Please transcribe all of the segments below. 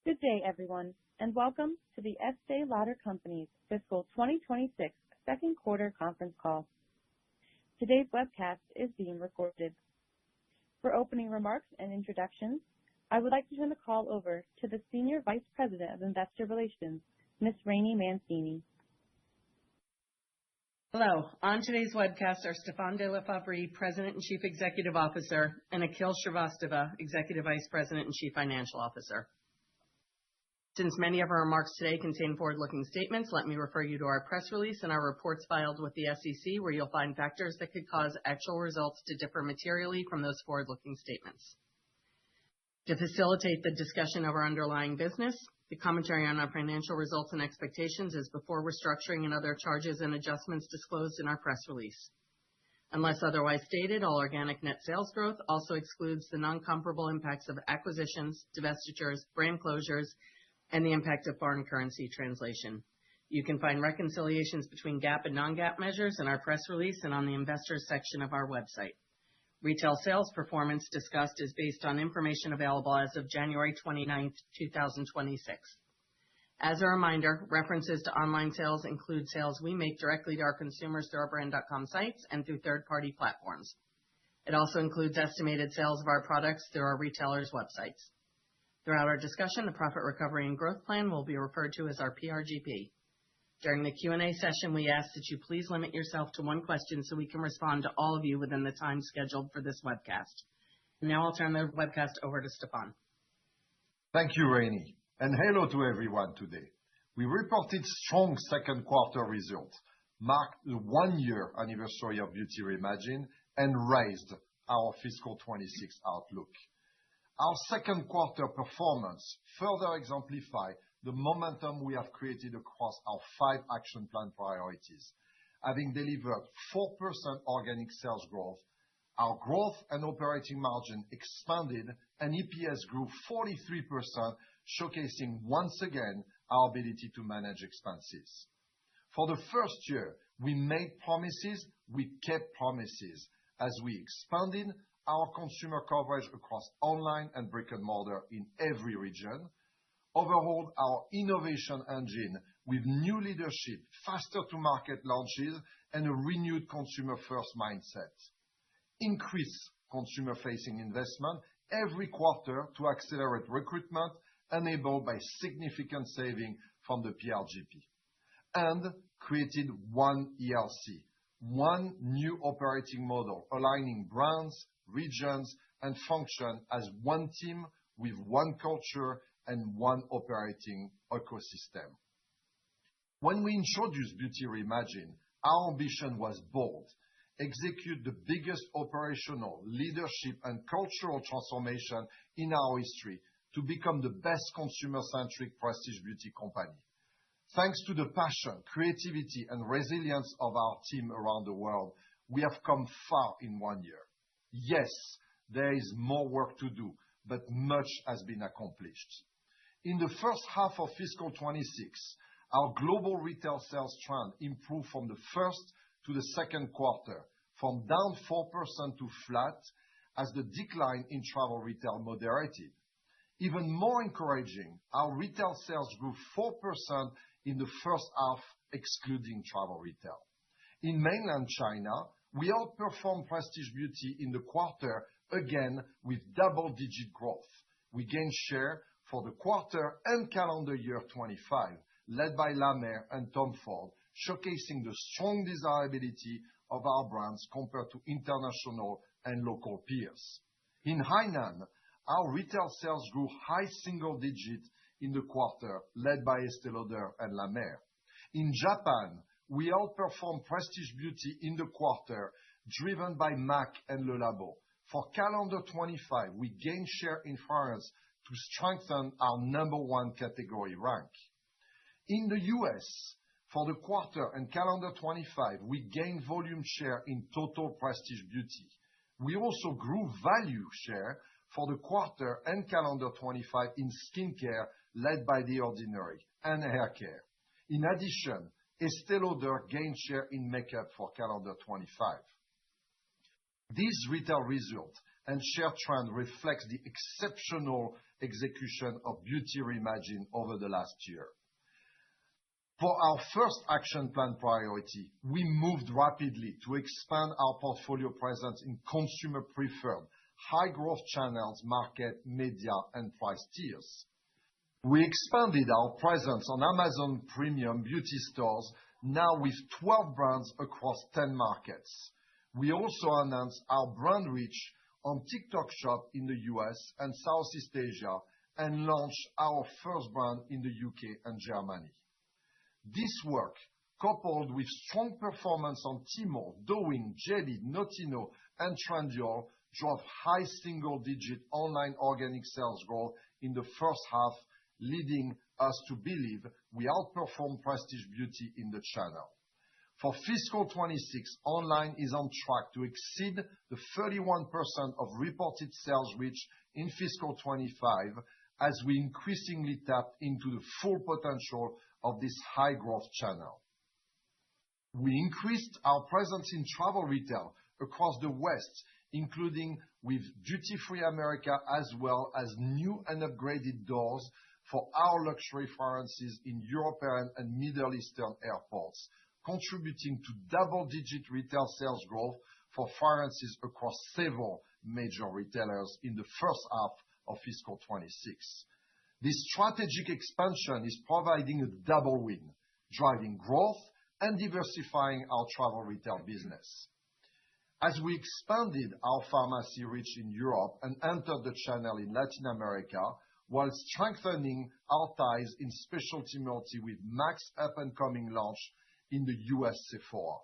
Good day, everyone, and welcome to the Este Lauder Company's Fiscal 2026 Second Quarter Conference Call. Today's webcast is being recorded. For opening remarks and introductions, I would like to turn the call over to the Senior Vice President of Investor Relations, Ms. Rainey Mancini. Hello. On today's webcast are Stéphane de La Faverie, President and Chief Executive Officer, and Akhil Shrivastava, Executive Vice President and Chief Financial Officer. Since many of our remarks today contain forward-looking statements, let me refer you to our press release and our reports filed with the SEC, where you'll find factors that could cause actual results to differ materially from those forward-looking statements. To facilitate the discussion of our underlying business, the commentary on our financial results and expectations is before restructuring and other charges and adjustments disclosed in our press release. Unless otherwise stated, all organic net sales growth also excludes the non-comparable impacts of acquisitions, divestitures, brand closures, and the impact of foreign currency translation. You can find reconciliations between GAAP and non-GAAP measures in our press release and on the investors section of our website. Retail sales performance discussed is based on information available as of January 29, 2026. As a reminder, references to online sales include sales we make directly to our consumers through our brand.com sites and through third-party platforms. It also includes estimated sales of our products through our retailers' websites. Throughout our discussion, the Profit Recovery and Growth Plan will be referred to as our PRGP. During the Q&A session, we ask that you please limit yourself to one question so we can respond to all of you within the time scheduled for this webcast. Now I'll turn the webcast over to Stéphane. Thank you, Rainey, and hello to everyone today. We reported strong second quarter results, marked the one-year anniversary of Beauty Reimagined, and raised our fiscal 26 outlook. Our second quarter performance further exemplifies the momentum we have created across our 5 action plan priorities. Having delivered 4% organic sales growth, our growth and operating margin expanded and EPS grew 43%, showcasing once again our ability to manage expenses. For the first year, we made promises, we kept promises as we expanded our consumer coverage across online and brick and mortar in every region, overhauled our innovation engine with new leadership, faster to market launches, and a renewed consumer-first mindset, increased consumer-facing investment every quarter to accelerate recruitment, enabled by significant saving from the PRGP, and created one ELC, one new operating model, aligning brands, regions, and function as one team with one culture and one operating ecosystem. When we introduced Beauty Reimagined, our ambition was bold: execute the biggest operational, leadership, and cultural transformation in our history to become the best consumer-centric prestige beauty company. Thanks to the passion, creativity, and resilience of our team around the world, we have come far in 1 year. Yes, there is more work to do, but much has been accomplished. In the first half of fiscal 26, our global retail sales trend improved from the first to the second quarter, from down 4% to flat, as the decline in travel retail moderated. Even more encouraging, our retail sales grew 4% in the first half, excluding travel retail. In mainland China, we outperformed prestige beauty in the quarter again with double-digit growth. We gained share for the quarter and calendar year 25, led by La Mer and Tom Ford, showcasing the strong desirability of our brands compared to international and local peers. In Hainan, our retail sales grew high single digit in the quarter, led by Este Lauder and La Mer. In Japan, we outperformed prestige beauty in the quarter, driven by MAC and Le Labo. For calendar 25, we gained share in France to strengthen our number 1 category rank. In the US, for the quarter and calendar 25, we gained volume share in total prestige beauty. We also grew value share for the quarter and calendar 25 in skincare, led by The Ordinary, and hair care. In addition, Este Lauder gained share in makeup for calendar 25. These retail results and share trend reflects the exceptional execution of Beauty Reimagined over the last year. For our first action plan priority, we moved rapidly to expand our portfolio presence in consumer-preferred, high-growth channels, market, media, and price tiers. We expanded our presence on Amazon Premium Beauty Stores, now with 12 brands across 10 markets. We also announced our brand reach on TikTok Shop in the US and Southeast Asia and launched our first brand in the UK and Germany. This work, coupled with strong performance on Tmall, Douyin, Jelly, Notino, and Trendyol, drove high single-digit online organic sales growth in the first half, leading us to believe we outperformed prestige beauty in the channel. For fiscal 26, online is on track to exceed the 31% of reported sales reach in fiscal 25 as we increasingly tap into the full potential of this high-growth channel. We increased our presence in travel retail across the West, including with Duty Free America, as well as new and upgraded doors for our luxury fragrances in European and Middle Eastern airports, contributing to double-digit retail sales growth for fragrances across several major retailers in the first half of fiscal 26. This strategic expansion is providing a double win, driving growth and diversifying our travel retail business. As we expanded our pharmacy reach in Europe and entered the channel in Latin America, while strengthening our ties in specialty multi with MAC's up-and-coming launch in the US Sephora.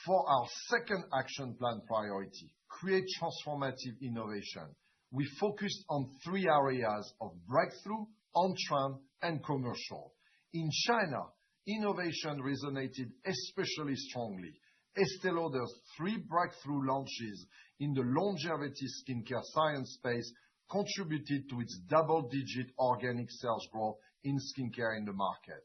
For our second action plan priority, create transformative innovation, we focused on three areas of breakthrough, on-trend, and commercial. In China, innovation resonated especially strongly. Este Lauder's three breakthrough launches in the longevity skincare science space contributed to its double-digit organic sales growth in skincare in the market.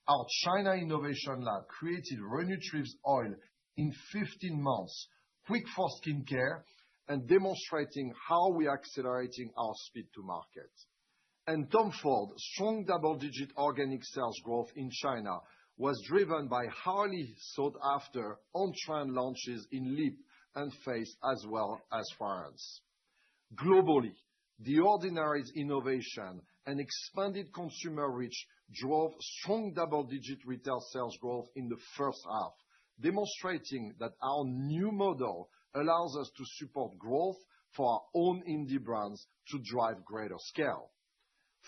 Our China Innovation Lab created Re-Nutriv's oil in 15 months, quick for skincare, and demonstrating how we are accelerating our speed to market. And Tom Ford's strong double-digit organic sales growth in China was driven by highly sought-after on-trend launches in lip and face as well as fragrance. Globally, The Ordinary's innovation and expanded consumer reach drove strong double-digit retail sales growth in the first half, demonstrating that our new model allows us to support growth for our own indie brands to drive greater scale.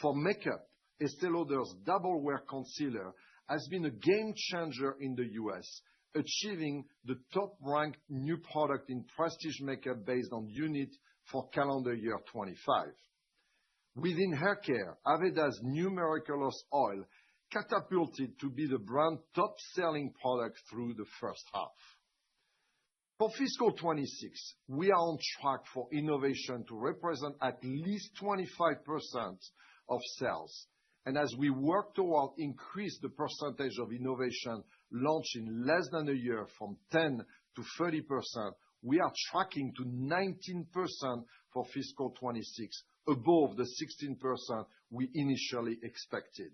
For makeup, Estée Lauder's Double Wear Concealer has been a game changer in the US, achieving the top-ranked new product in prestige makeup based on unit for calendar year 25. Within hair care, Aveda's new Miraculous Oil catapulted to be the brand top-selling product through the first half. For fiscal 26, we are on track for innovation to represent at least 25% of sales. And as we work toward increase the percentage of innovation launched in less than a year from 10 to 30%, we are tracking to 19% for fiscal 26, above the 16% we initially expected.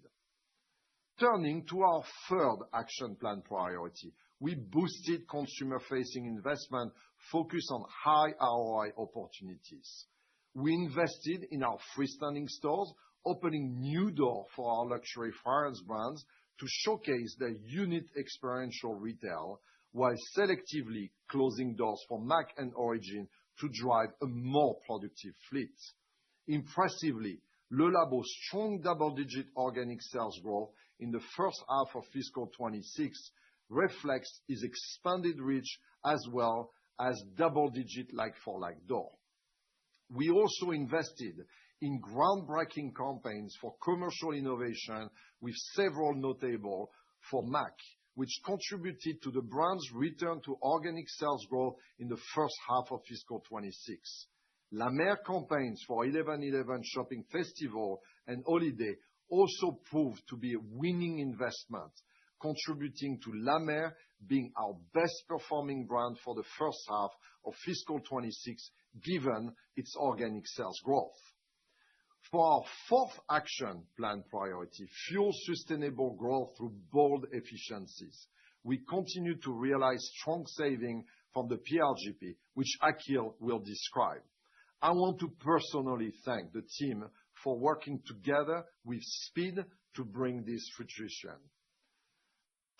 Turning to our third action plan priority, we boosted consumer-facing investment focused on high ROI opportunities. We invested in our freestanding stores, opening new doors for our luxury fragrance brands to showcase their unique experiential retail, while selectively closing doors for MAC and Origin to drive a more productive fleet. Impressively, Le Labo's strong double-digit organic sales growth in the first half of fiscal 26 reflects its expanded reach as well as double-digit like-for-like door. We also invested in groundbreaking campaigns for commercial innovation with several notable for MAC, which contributed to the brand's return to organic sales growth in the first half of fiscal 26. La Mer campaigns for 11/11 Shopping Festival and Holiday also proved to be a winning investment, contributing to La Mer being our best-performing brand for the first half of fiscal 26, given its organic sales growth. For our fourth action plan priority, fuel sustainable growth through bold efficiencies, we continue to realize strong savings from the PRGP, which Akhil will describe. I want to personally thank the team for working together with speed to bring this fruition.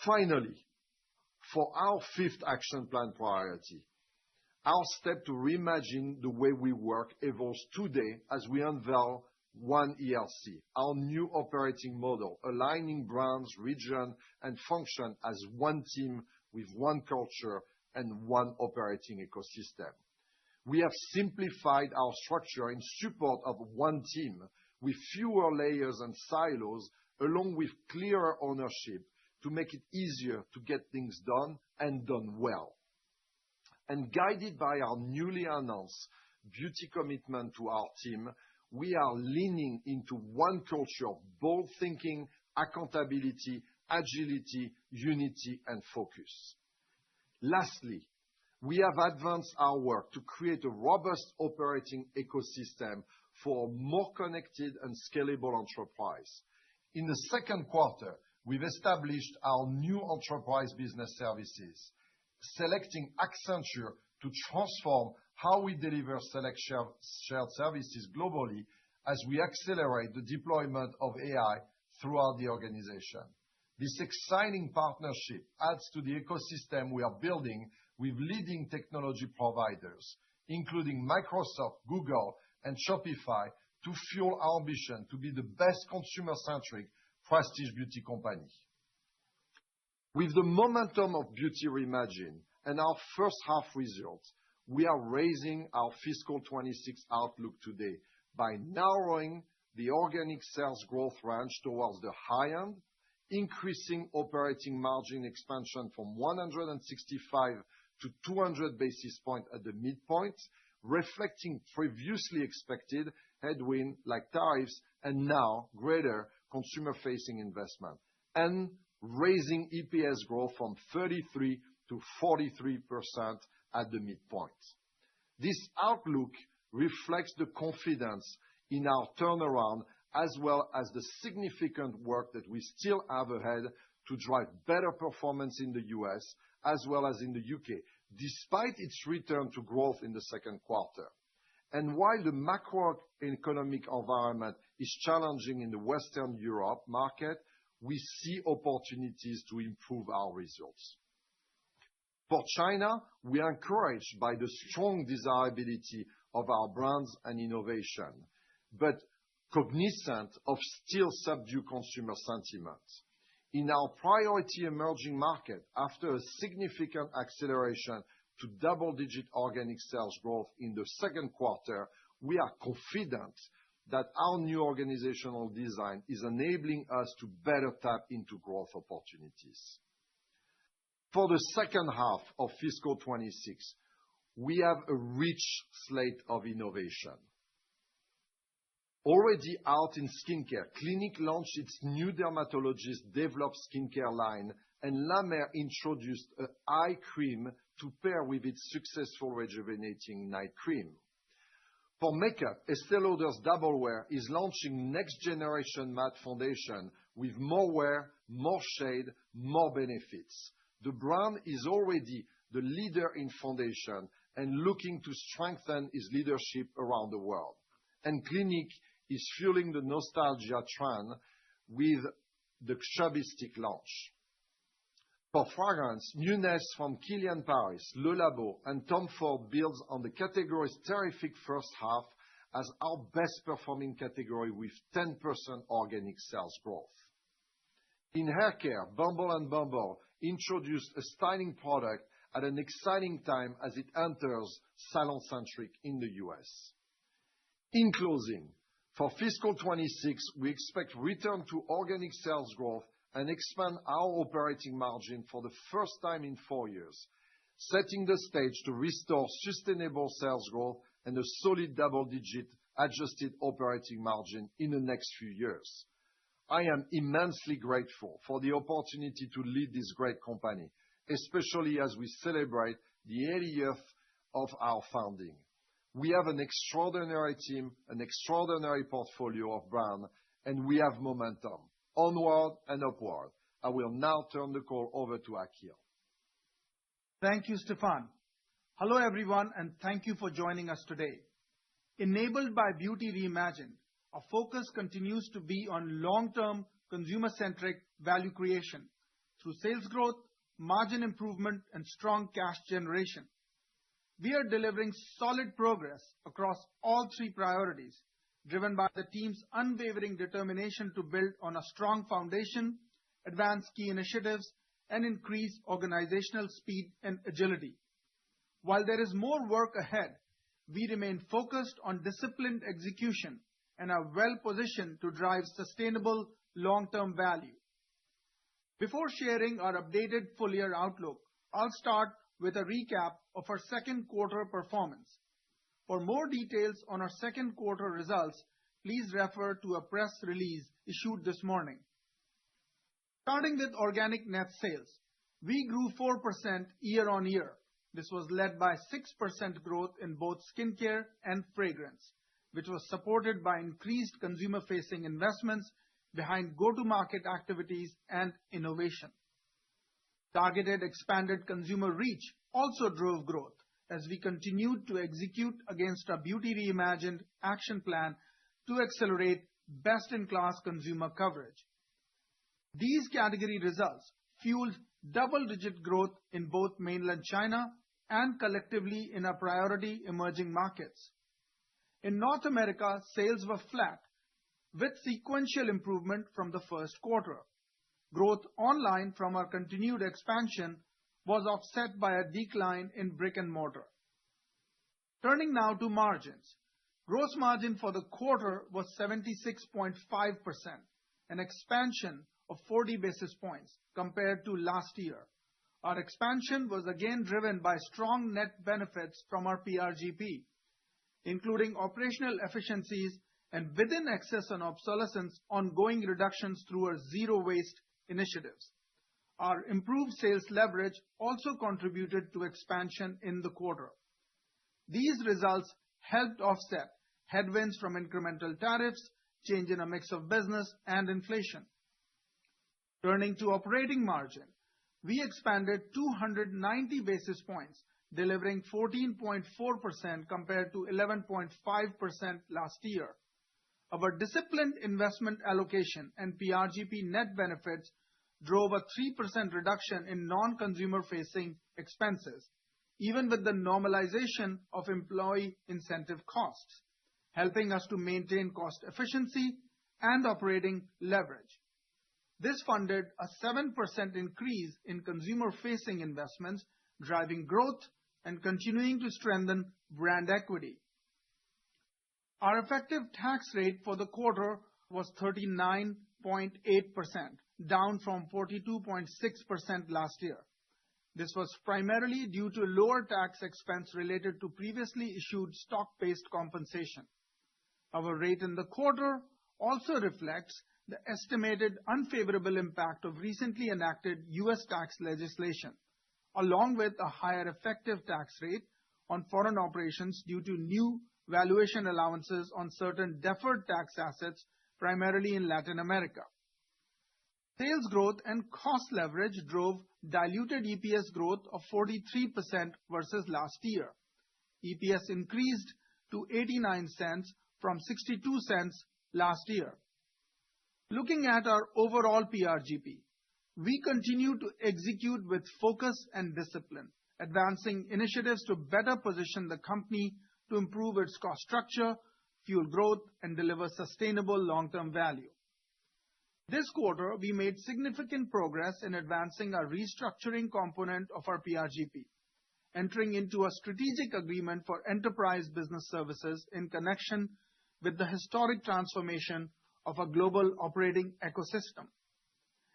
Finally, for our fifth action plan priority, our step to reimagine the way we work evolves today as we unveil One ELC, our new operating model, aligning brands, region, and function as one team with one culture and one operating ecosystem. We have simplified our structure in support of one team with fewer layers and silos, along with clearer ownership to make it easier to get things done and done well. And guided by our newly announced beauty commitment to our team, we are leaning into one culture of bold thinking, accountability, agility, unity, and focus. Lastly, we have advanced our work to create a robust operating ecosystem for a more connected and scalable enterprise. In the second quarter, we've established our new enterprise business services, selecting Accenture to transform how we deliver select shared services globally as we accelerate the deployment of AI throughout the organization. This exciting partnership adds to the ecosystem we are building with leading technology providers, including Microsoft, Google, and Shopify, to fuel our ambition to be the best consumer-centric prestige beauty company. With the momentum of Beauty Reimagined and our first half results, we are raising our fiscal 26 outlook today by narrowing the organic sales growth range towards the high end, increasing operating margin expansion from 165 to 200 basis points at the midpoint, reflecting previously expected headwind like tariffs and now greater consumer-facing investment, and raising EPS growth from 33 to 43% at the midpoint. This outlook reflects the confidence in our turnaround as well as the significant work that we still have ahead to drive better performance in the US as well as in the UK, despite its return to growth in the second quarter. And while the macroeconomic environment is challenging in the Western Europe market, we see opportunities to improve our results. For China, we are encouraged by the strong desirability of our brands and innovation, but cognizant of still subdued consumer sentiment. In our priority emerging market, after a significant acceleration to double-digit organic sales growth in the second quarter, we are confident that our new organizational design is enabling us to better tap into growth opportunities. For the second half of fiscal 26, we have a rich slate of innovation. Already out in skincare, Clinique launched its new dermatologist-developed skincare line, and La Mer introduced an eye cream to pair with its successful rejuvenating night cream. For makeup, Este Lauder's Double Wear is launching next-generation matte foundation with more wear, more shade, more benefits. The brand is already the leader in foundation and looking to strengthen its leadership around the world. And Clinique is fueling the nostalgia trend with the Chubby Stick launch. For fragrance, newness from Kilian Paris, Le Labo, and Tom Ford builds on the category's terrific first half as our best-performing category with 10% organic sales growth. In hair care, Bumble & Bumble introduced a styling product at an exciting time as it enters salon-centric in the US. In closing, for fiscal 26, we expect return to organic sales growth and expand our operating margin for the first time in 4 years, setting the stage to restore sustainable sales growth and a solid double-digit adjusted operating margin in the next few years. I am immensely grateful for the opportunity to lead this great company, especially as we celebrate the 80th of our founding. We have an extraordinary team, an extraordinary portfolio of brands, and we have momentum onward and upward. I will now turn the call over to Akhil. Thank you, Stéphane. Hello, everyone, and thank you for joining us today. Enabled by Beauty Reimagined, our focus continues to be on long-term, consumer-centric value creation through sales growth, margin improvement, and strong cash generation. We are delivering solid progress across all three priorities, driven by the team's unwavering determination to build on a strong foundation, advance key initiatives, and increase organizational speed and agility. While there is more work ahead, we remain focused on disciplined execution and are well-positioned to drive sustainable long-term value. Before sharing our updated full-year outlook, I'll start with a recap of our second quarter performance. For more details on our second quarter results, please refer to a press release issued this morning. Starting with organic net sales, we grew 4% year-on-year. This was led by 6% growth in both skincare and fragrance, which was supported by increased consumer-facing investments behind go-to-market activities and innovation. Targeted expanded consumer reach also drove growth as we continued to execute against our Beauty Reimagined action plan to accelerate best-in-class consumer coverage. These category results fueled double-digit growth in both mainland China and collectively in our priority emerging markets. In North America, sales were flat, with sequential improvement from the first quarter. Growth online from our continued expansion was offset by a decline in brick and mortar. Turning now to margins. Gross margin for the quarter was 76.5%, an expansion of 40 basis points compared to last year. Our expansion was again driven by strong net benefits from our PRGP, including operational efficiencies and within excess and obsolescence, ongoing reductions through our zero-waste initiatives. Our improved sales leverage also contributed to expansion in the quarter. These results helped offset headwinds from incremental tariffs, change in a mix of business, and inflation. Turning to operating margin, we expanded 290 basis points, delivering 14.4% compared to 11.5% last year. Our disciplined investment allocation and PRGP net benefits drove a 3% reduction in non-consumer-facing expenses, even with the normalization of employee incentive costs, helping us to maintain cost efficiency and operating leverage. This funded a 7% increase in consumer-facing investments, driving growth and continuing to strengthen brand equity. Our effective tax rate for the quarter was 39.8%, down from 42.6% last year. This was primarily due to lower tax expense related to previously issued stock-based compensation. Our rate in the quarter also reflects the estimated unfavorable impact of recently enacted U.S. tax legislation, along with a higher effective tax rate on foreign operations due to new valuation allowances on certain deferred tax assets, primarily in Latin America. Sales growth and cost leverage drove diluted EPS growth of 43% versus last year. EPS increased to 89 cents from 62 cents last year. Looking at our overall PRGP, we continue to execute with focus and discipline, advancing initiatives to better position the company to improve its cost structure, fuel growth, and deliver sustainable long-term value. This quarter, we made significant progress in advancing our restructuring component of our PRGP, entering into a strategic agreement for enterprise business services in connection with the historic transformation of a global operating ecosystem.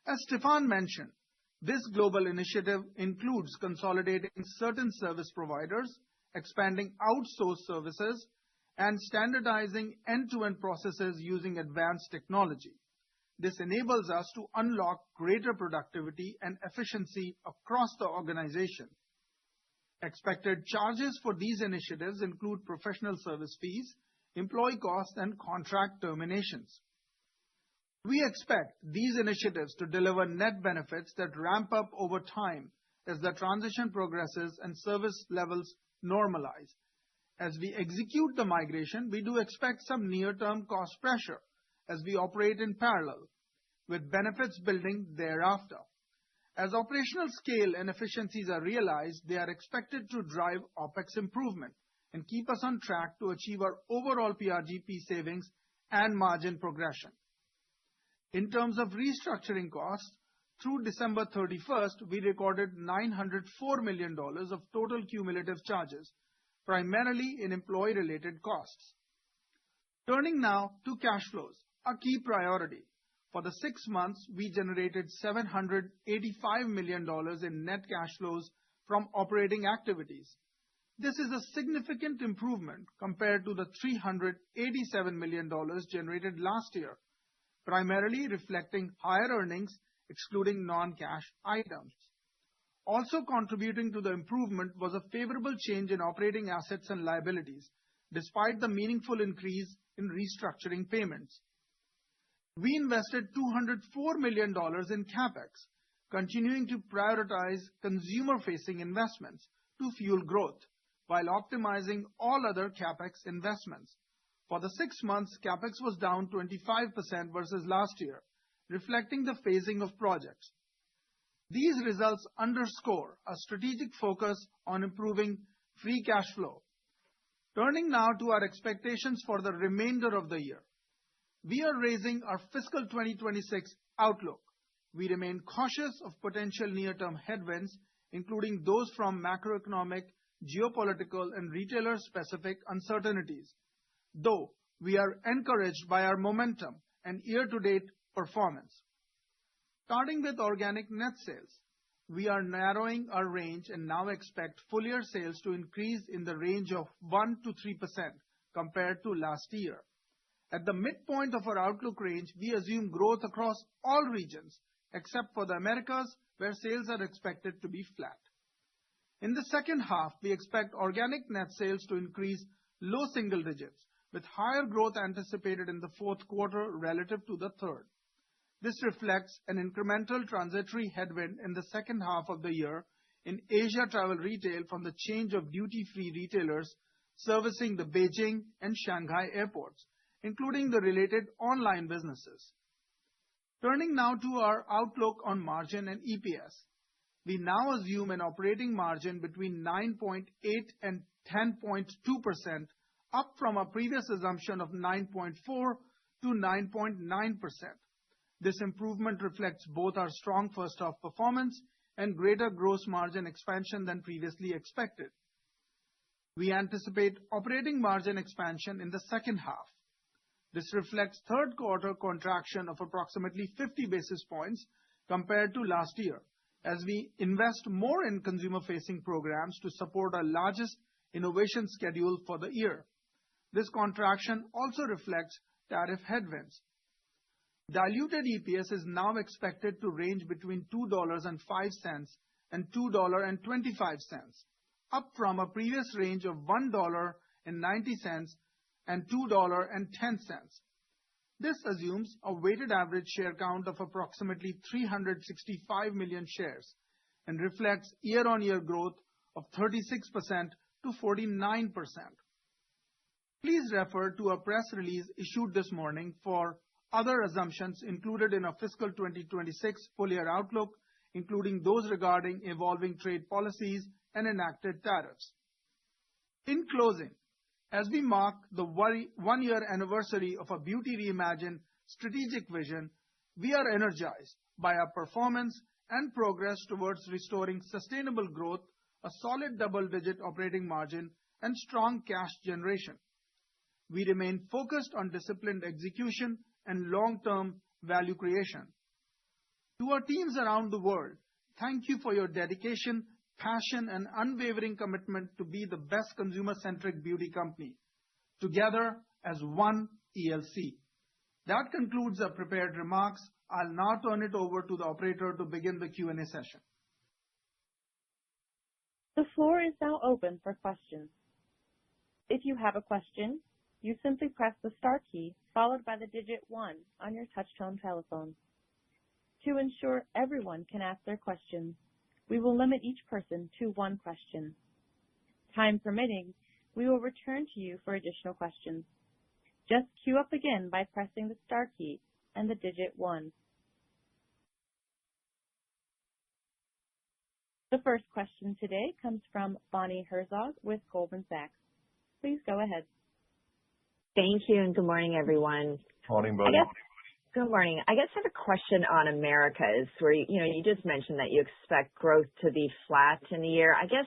As Stéphane mentioned, this global initiative includes consolidating certain service providers, expanding outsourced services, and standardizing end-to-end processes using advanced technology. This enables us to unlock greater productivity and efficiency across the organization. Expected charges for these initiatives include professional service fees, employee costs, and contract terminations. We expect these initiatives to deliver net benefits that ramp up over time as the transition progresses and service levels normalize. As we execute the migration, we do expect some near-term cost pressure as we operate in parallel, with benefits building thereafter. As operational scale and efficiencies are realized, they are expected to drive OpEx improvement and keep us on track to achieve our overall PRGP savings and margin progression. In terms of restructuring costs, through December 31st, we recorded $904 million of total cumulative charges, primarily in employee-related costs. Turning now to cash flows, a key priority. For the 6 months, we generated $785 million in net cash flows from operating activities. This is a significant improvement compared to the $387 million generated last year, primarily reflecting higher earnings, excluding non-cash items. Also contributing to the improvement was a favorable change in operating assets and liabilities, despite the meaningful increase in restructuring payments. We invested $204 million in CapEx, continuing to prioritize consumer-facing investments to fuel growth while optimizing all other CapEx investments. For the 6 months, CapEx was down 25% versus last year, reflecting the phasing of projects. These results underscore a strategic focus on improving free cash flow. Turning now to our expectations for the remainder of the year. We are raising our fiscal 2026 outlook. We remain cautious of potential near-term headwinds, including those from macroeconomic, geopolitical, and retailer-specific uncertainties, though we are encouraged by our momentum and year-to-date performance. Starting with organic net sales, we are narrowing our range and now expect full-year sales to increase in the range of 1% to 3% compared to last year. At the midpoint of our outlook range, we assume growth across all regions, except for the Americas, where sales are expected to be flat. In the second half, we expect organic net sales to increase low single digits, with higher growth anticipated in the fourth quarter relative to the third. This reflects an incremental transitory headwind in the second half of the year in Asia travel retail from the change of duty-free retailers servicing the Beijing and Shanghai airports, including the related online businesses. Turning now to our outlook on margin and EPS. We now assume an operating margin between 9.8% and 10.2%, up from a previous assumption of 9.4% to 9.9%. This improvement reflects both our strong first-half performance and greater gross margin expansion than previously expected. We anticipate operating margin expansion in the second half. This reflects third-quarter contraction of approximately 50 basis points compared to last year, as we invest more in consumer-facing programs to support our largest innovation schedule for the year. This contraction also reflects tariff headwinds. Diluted EPS is now expected to range between $2.05 and $2.25, up from a previous range of $1.90 and $2.10. This assumes a weighted average share count of approximately 365 million shares and reflects year-on-year growth of 36% to 49%. Please refer to a press release issued this morning for other assumptions included in our fiscal 2026 full-year outlook, including those regarding evolving trade policies and enacted tariffs. In closing, as we mark the one-year anniversary of our Beauty Reimagined strategic vision, we are energized by our performance and progress towards restoring sustainable growth, a solid double-digit operating margin, and strong cash generation. We remain focused on disciplined execution and long-term value creation. To our teams around the world, thank you for your dedication, passion, and unwavering commitment to be the best consumer-centric beauty company, together as one ELC. That concludes our prepared remarks. I'll now turn it over to the operator to begin the Q&A session. The floor is now open for questions. If you have a question, you simply press the star key followed by the digit 1 on your touch-tone telephone. To ensure everyone can ask their questions, we will limit each person to 1 question. Time permitting, we will return to you for additional questions. Just queue up again by pressing the star key and the digit 1. The first question today comes from Bonnie Herzog with Goldman Sachs. Please go ahead. Thank you, and good morning, everyone. Morning, Bonnie. Good morning. I guess I have a question on Americas, where you just mentioned that you expect growth to be flat in the year. I guess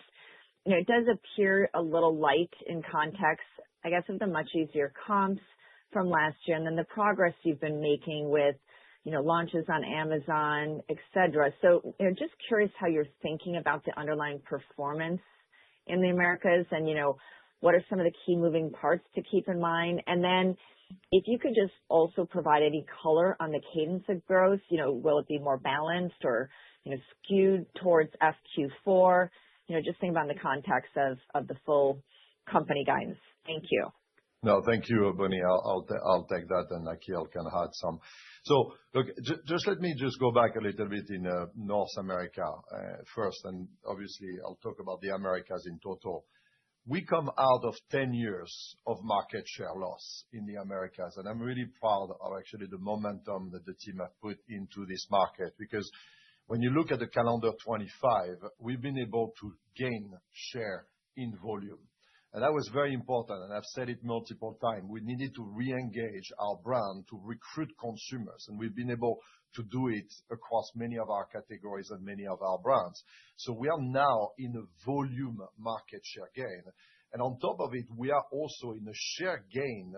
it does appear a little light in context, I guess, of the much easier comps from last year, and then the progress you've been making with launches on Amazon, et cetera. So just curious how you're thinking about the underlying performance in the Americas, and what are some of the key moving parts to keep in mind? And then if you could just also provide any color on the cadence of growth, will it be more balanced or skewed towards FQ4? Just think about the context of the full company guidance. Thank you. No, thank you, Bonnie. I'll take that, and Akhil can add some. So look, just let me just go back a little bit in North America first, and obviously I'll talk about the Americas in total. We come out of 10 years of market share loss in the Americas, and I'm really proud of actually the momentum that the team have put into this market, because when you look at the calendar 25, we've been able to gain share in volume. And that was very important, and I've said it multiple times. We needed to re-engage our brand to recruit consumers, and we've been able to do it across many of our categories and many of our brands. So we are now in a volume market share gain. And on top of it, we are also in a share gain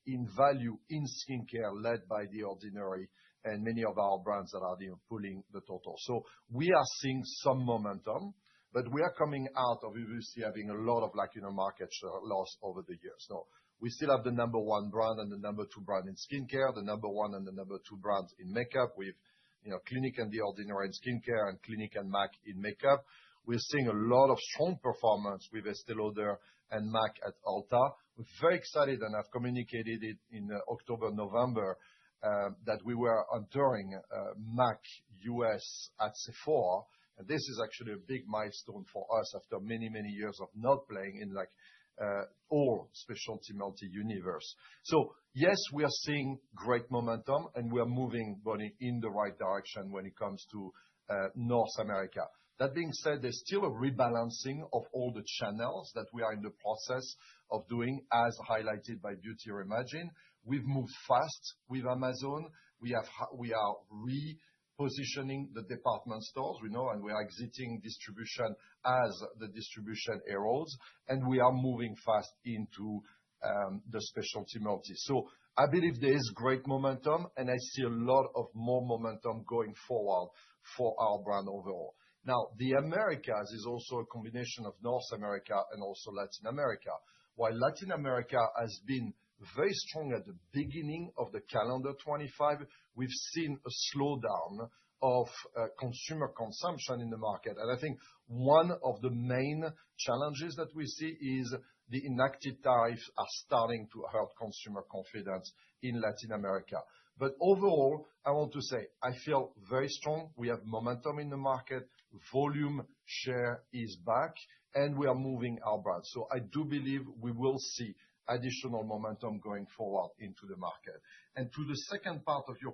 in value in skincare led by The Ordinary and many of our brands that are pulling the total. So we are seeing some momentum, but we are coming out of obviously having a lot of market share loss over the years. Now, we still have the number 1 brand and the number 2 brand in skincare, the number 1 and the number 2 brands in makeup with Clinique and The Ordinary in skincare and Clinique and MAC in makeup. We're seeing a lot of strong performance with Este Lauder and MAC at Ulta. We're very excited, and I've communicated it in October, November, that we were entering MAC US at Sephora. And this is actually a big milestone for us after many, many years of not playing in all specialty multi-universe. So yes, we are seeing great momentum, and we are moving, Bonnie, in the right direction when it comes to North America. That being said, there's still a rebalancing of all the channels that we are in the process of doing, as highlighted by Beauty Reimagined. We've moved fast with Amazon. We are repositioning the department stores, and we are exiting distribution as the distribution erodes, and we are moving fast into the specialty multi. So I believe there is great momentum, and I see a lot of more momentum going forward for our brand overall. Now, the Americas is also a combination of North America and also Latin America. While Latin America has been very strong at the beginning of the calendar 25, we've seen a slowdown of consumer consumption in the market. And I think one of the main challenges that we see is the enacted tariffs are starting to hurt consumer confidence in Latin America. But overall, I want to say, I feel very strong. We have momentum in the market. Volume share is back, and we are moving our brand. So I do believe we will see additional momentum going forward into the market. And to the second part of your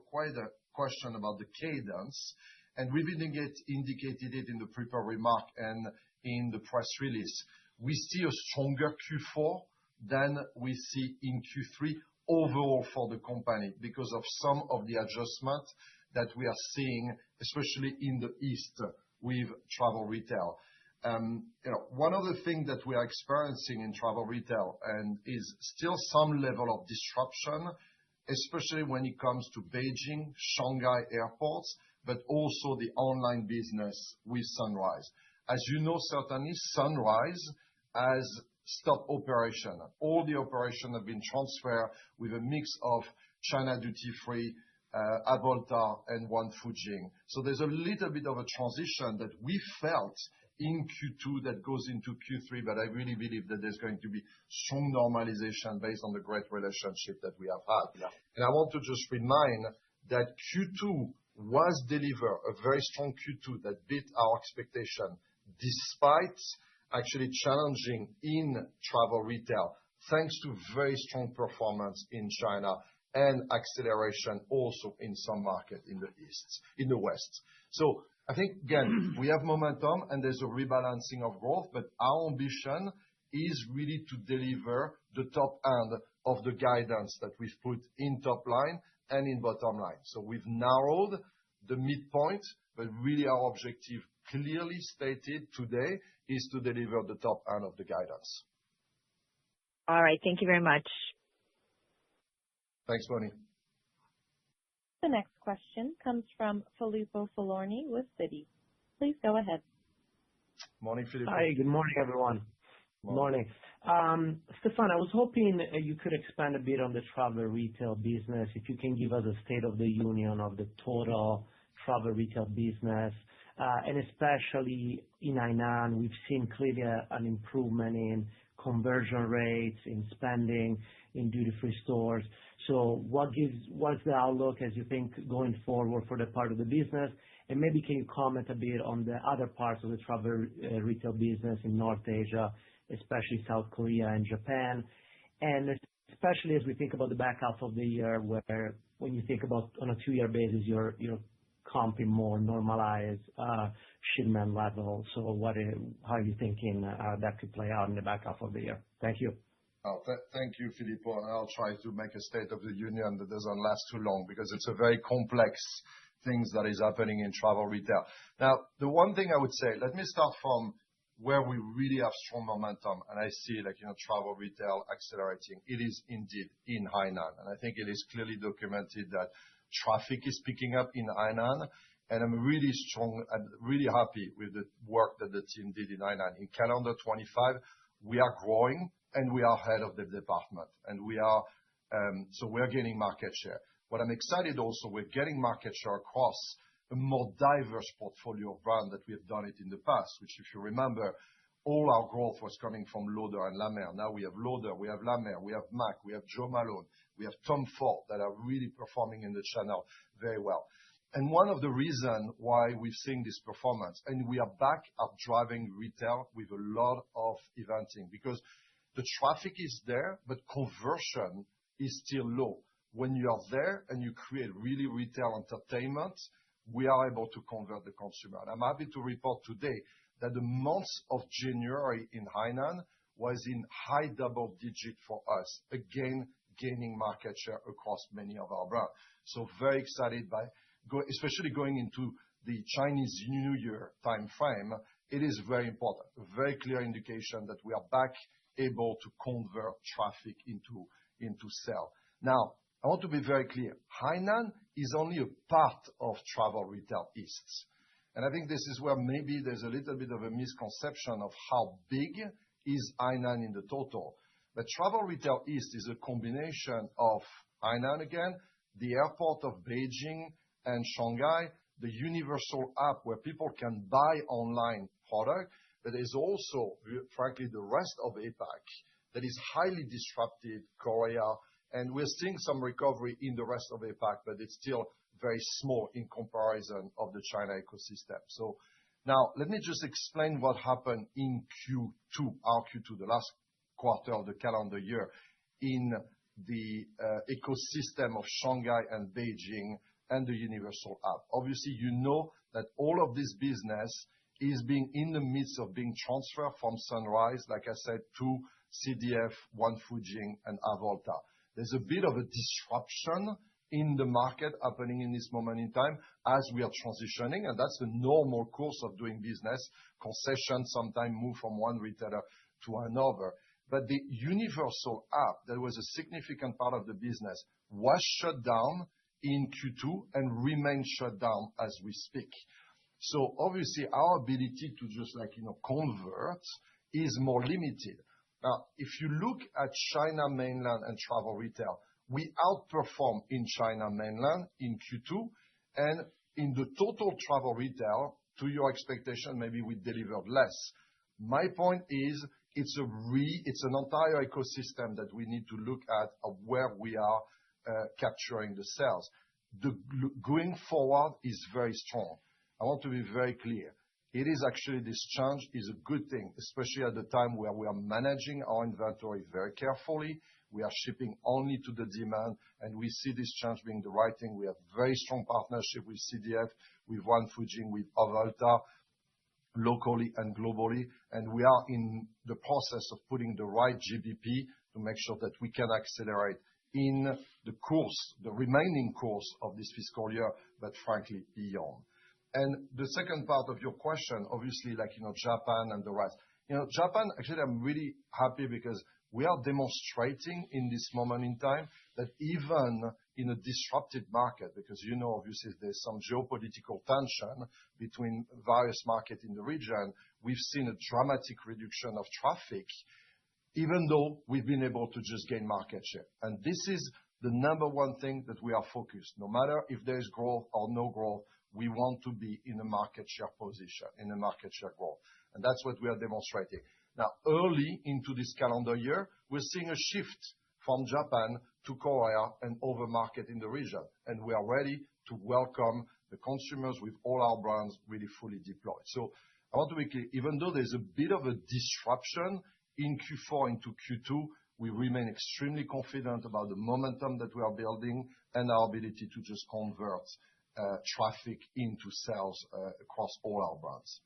question about the cadence, and we've indicated it in the prepared remark and in the press release, we see a stronger Q4 than we see in Q3 overall for the company because of some of the adjustments that we are seeing, especially in the East with travel retail. One of the things that we are experiencing in travel retail and is still some level of disruption, especially when it comes to Beijing, Shanghai airports, but also the online business with Sunrise. As you know, certainly Sunrise has stopped operation. All the operations have been transferred with a mix of China duty-free, Avolta, and One Fujing. So there's a little bit of a transition that we felt in Q2 that goes into Q3, but I really believe that there's going to be strong normalization based on the great relationship that we have had. Yeah. And I want to just remind that Q2 was delivered a very strong Q2 that beat our expectation despite actually challenging in travel retail, thanks to very strong performance in China and acceleration also in some markets in the East, in the West. So I think, again, we have momentum and there's a rebalancing of growth, but our ambition is really to deliver the top end of the guidance that we've put in top line and in bottom line. So we've narrowed the midpoint, but really our objective clearly stated today is to deliver the top end of the guidance. All right. Thank you very much. Thanks, Bonnie. The next question comes from Filippo Falorni with Citi. Please go ahead. Morning, Filippo. Hi, good morning, everyone. Morning. Stéphane, I was hoping you could expand a bit on the travel retail business. If you can give us a state of the union of the total travel retail business, and especially in Hainan, we've seen clearly an improvement in conversion rates, in spending, in duty-free stores. So what's the outlook as you think going forward for that part of the business? And maybe can you comment a bit on the other parts of the travel retail business in North Asia, especially South Korea and Japan? And especially as we think about the back half of the year, where when you think about on a 2-year basis, you're comping more normalized shipment level. So how are you thinking that could play out in the back half of the year? Thank you. Thank you, Filippo. And I'll try to make a state of the union that doesn't last too long because it's a very complex thing that is happening in travel retail. Now, the one thing I would say, let me start from where we really have strong momentum, and I see travel retail accelerating. It is indeed in Hainan, and I think it is clearly documented that traffic is picking up in Hainan, and I'm really strong and really happy with the work that the team did in Hainan. In calendar 25, we are growing and we are ahead of the department, and so we're gaining market share. What I'm excited also, we're getting market share across a more diverse portfolio of brands that we have done it in the past, which if you remember, all our growth was coming from Lauder and La Mer. Now we have Lauder, we have La Mer, we have MAC, we have Jo Malone, we have Tom Ford that are really performing in the channel very well. And one of the reasons why we've seen this performance, and we are back at driving retail with a lot of eventing, because the traffic is there, but conversion is still low. When you are there and you create really retail entertainment, we are able to convert the consumer. And I'm happy to report today that the month of January in Hainan was in high double digit for us, again, gaining market share across many of our brands. So very excited by, especially going into the Chinese New Year timeframe, it is very important, a very clear indication that we are back able to convert traffic into sale. Now, I want to be very clear. Hainan is only a part of travel retail East. And I think this is where maybe there's a little bit of a misconception of how big is Hainan in the total. But travel retail East is a combination of Hainan again, the airport of Beijing and Shanghai, the universal app where people can buy online product, but there's also, frankly, the rest of APAC that is highly disrupted, Korea, and we're seeing some recovery in the rest of APAC, but it's still very small in comparison of the China ecosystem. So now let me just explain what happened in Q2, our Q2, the last quarter of the calendar year in the ecosystem of Shanghai and Beijing and the universal app. Obviously, you know that all of this business is being in the midst of being transferred from Sunrise, like I said, to CDF, One Fujing, and Avolta. There's a bit of a disruption in the market happening in this moment in time as we are transitioning, and that's the normal course of doing business. Concessions sometimes move from one retailer to another. But the universal app, that was a significant part of the business, was shut down in Q2 and remains shut down as we speak. So obviously, our ability to just convert is more limited. Now, if you look at China mainland and travel retail, we outperform in China mainland in Q2, and in the total travel retail, to your expectation, maybe we delivered less. My point is, it's an entire ecosystem that we need to look at of where we are capturing the sales. Going forward is very strong. I want to be very clear. It is actually, this change is a good thing, especially at the time where we are managing our inventory very carefully. We are shipping only to the demand, and we see this change being the right thing. We have very strong partnership with CDF, with One Fujin, with Avolta, locally and globally, and we are in the process of putting the right GBP to make sure that we can accelerate in the remaining course of this fiscal year, but frankly, beyond. And the second part of your question, obviously, like, Japan and the rest. Japan, actually, I'm really happy because we are demonstrating in this moment in time that even in a disrupted market, because obviously there's some geopolitical tension between various markets in the region, we've seen a dramatic reduction of traffic, even though we've been able to just gain market share. And this is the number one thing that we are focused. No matter if there's growth or no growth, we want to be in a market share position, in a market share growth. And that's what we are demonstrating. Now, early into this calendar year, we're seeing a shift from Japan to Korea and other markets in the region. And we are ready to welcome the consumers with all our brands really fully deployed. So I want to be clear, even though there's a bit of a disruption in Q4 into Q2, we remain extremely confident about the momentum that we are building and our ability to just convert traffic into sales across all our brands.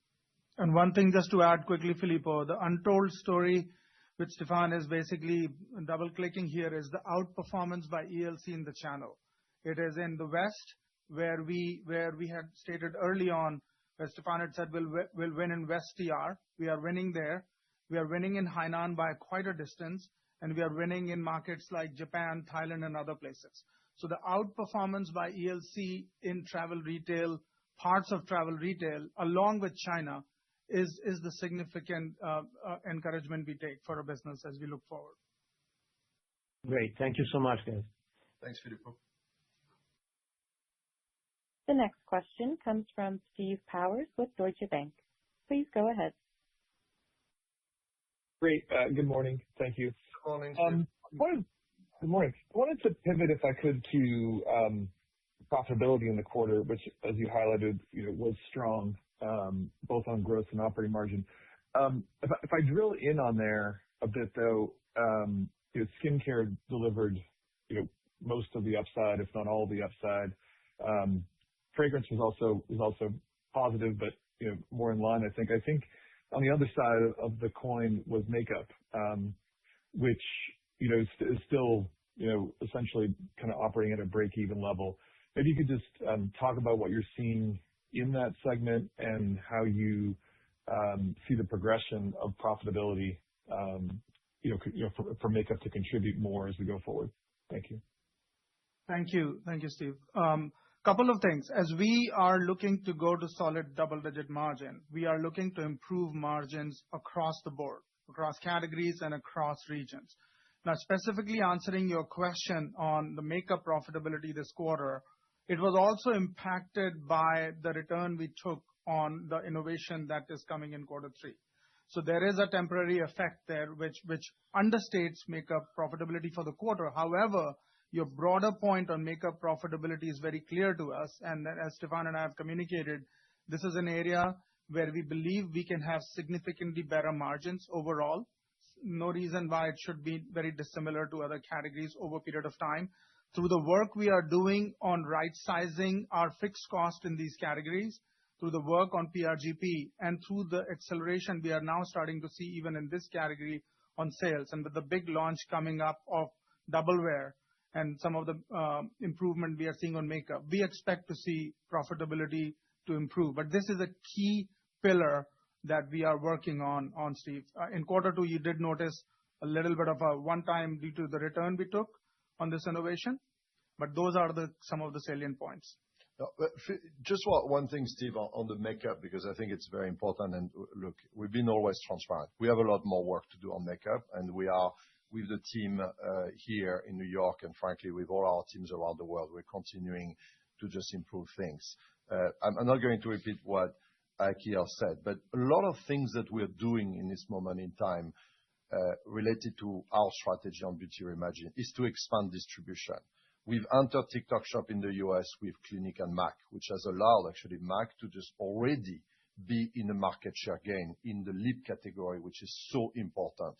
And one thing just to add quickly, Filippo, the untold story, which Stefan is basically double-clicking here, is the outperformance by ELC in the channel. It is in the West, where we had stated early on, where Stefan had said we'll win in West TR. We are winning there. We are winning in Hainan by quite a distance, and we are winning in markets like Japan, Thailand, and other places. So the outperformance by ELC in travel retail, parts of travel retail, along with China, is the significant encouragement we take for our business as we look forward. Great. Thank you so much, guys. Thanks, Filippo. The next question comes from Steve Powers with Deutsche Bank. Please go ahead. Great. Good morning. Thank you. Good morning, Steve. Good morning. I wanted to pivot, if I could, to profitability in the quarter, which, as you highlighted, was strong, both on growth and operating margin. If I drill in on there a bit, though, skincare delivered most of the upside, if not all the upside. Fragrance was also positive, but more in line, I think. I think on the other side of the coin was makeup, which is still essentially kind of operating at a break-even level. Maybe you could just talk about what you're seeing in that segment and how you see the progression of profitability for makeup to contribute more as we go forward. Thank you. Thank you. Thank you, Steve. Couple of things. As we are looking to go to solid double-digit margin, we are looking to improve margins across the board, across categories and across regions. Now, specifically answering your question on the makeup profitability this quarter, it was also impacted by the return we took on the innovation that is coming in quarter three. So there is a temporary effect there, which understates makeup profitability for the quarter. However, your broader point on makeup profitability is very clear to us. And as Stefan and I have communicated, this is an area where we believe we can have significantly better margins overall. No reason why it should be very dissimilar to other categories over a period of time. Through the work we are doing on right-sizing our fixed cost in these categories, through the work on PRGP, and through the acceleration we are now starting to see even in this category on sales, and with the big launch coming up of Double Wear and some of the improvement we are seeing on makeup, we expect to see profitability to improve. But this is a key pillar that we are working on, Steve. In quarter two, you did notice a little bit of a one-time due to the return we took on this innovation, but those are some of the salient points. Just one thing, Steve, on the makeup, because I think it's very important. And look, we've been always transparent. We have a lot more work to do on makeup, and we are with the team here in New York, and frankly, with all our teams around the world, we're continuing to just improve things. I'm not going to repeat what Akhil said, but a lot of things that we're doing in this moment in time related to our strategy on Beauty Reimagined is to expand distribution. We've entered TikTok Shop in the US with Clinique and MAC, which has allowed actually MAC to just already be in a market share gain in the lip category, which is so important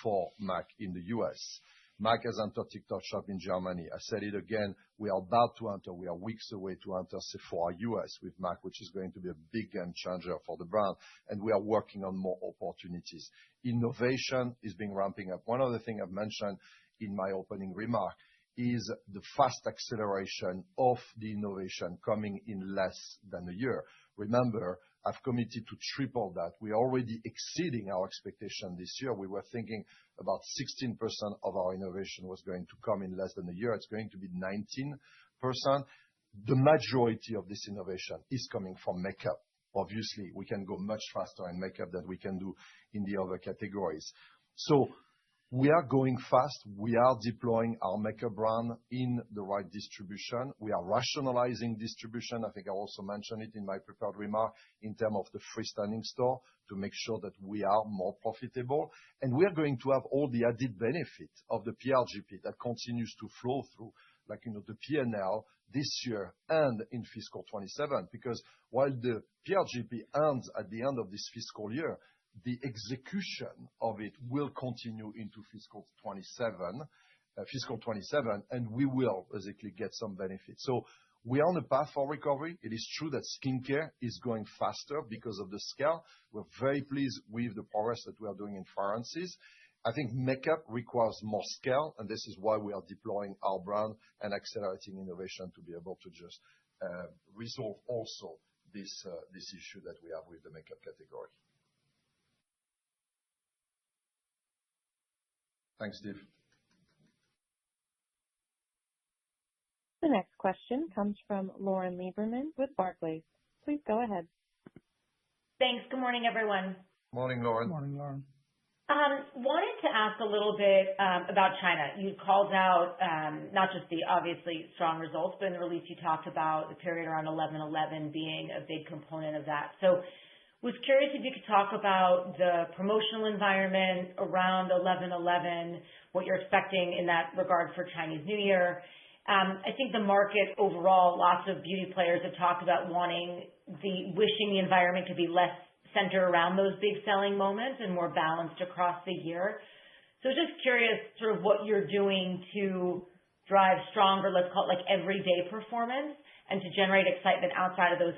for MAC in the US. MAC has entered TikTok Shop in Germany. I said it again, we are about to enter, we are weeks away to enter Sephora US with MAC, which is going to be a big game changer for the brand, and we are working on more opportunities. Innovation is being ramping up. One of the things I've mentioned in my opening remark is the fast acceleration of the innovation coming in less than a year. Remember, I've committed to triple that. We are already exceeding our expectation this year. We were thinking about 16% of our innovation was going to come in less than a year. It's going to be 19%. The majority of this innovation is coming from makeup. Obviously, we can go much faster in makeup than we can do in the other categories. So we are going fast. We are deploying our makeup brand in the right distribution. We are rationalizing distribution. I think I also mentioned it in my prepared remark in terms of the freestanding store to make sure that we are more profitable. And we are going to have all the added benefit of the PRGP that continues to flow through, like, the P&L this year and in fiscal 27, because while the PRGP ends at the end of this fiscal year, the execution of it will continue into fiscal 27, and we will basically get some benefits. So we are on a path for recovery. It is true that skincare is going faster because of the scale. We're very pleased with the progress that we are doing in fragrances. I think makeup requires more scale, and this is why we are deploying our brand and accelerating innovation to be able to just resolve also this issue that we have with the makeup category. Thanks, Steve. The next question comes from Lauren Lieberman with Barclays. Please go ahead. Thanks. Good morning, everyone. Morning, Lauren. Morning, Lauren. Wanted to ask a little bit about China. You called out not just the obviously strong results, but in the release you talked about the period around 11/11 being a big component of that. So was curious if you could talk about the promotional environment around 11/11, what you're expecting in that regard for Chinese New Year. I think the market overall, lots of beauty players have talked about wishing the environment to be less centered around those big selling moments and more balanced across the year. So just curious sort of what you're doing to drive stronger, let's call it like everyday performance, and to generate excitement outside of those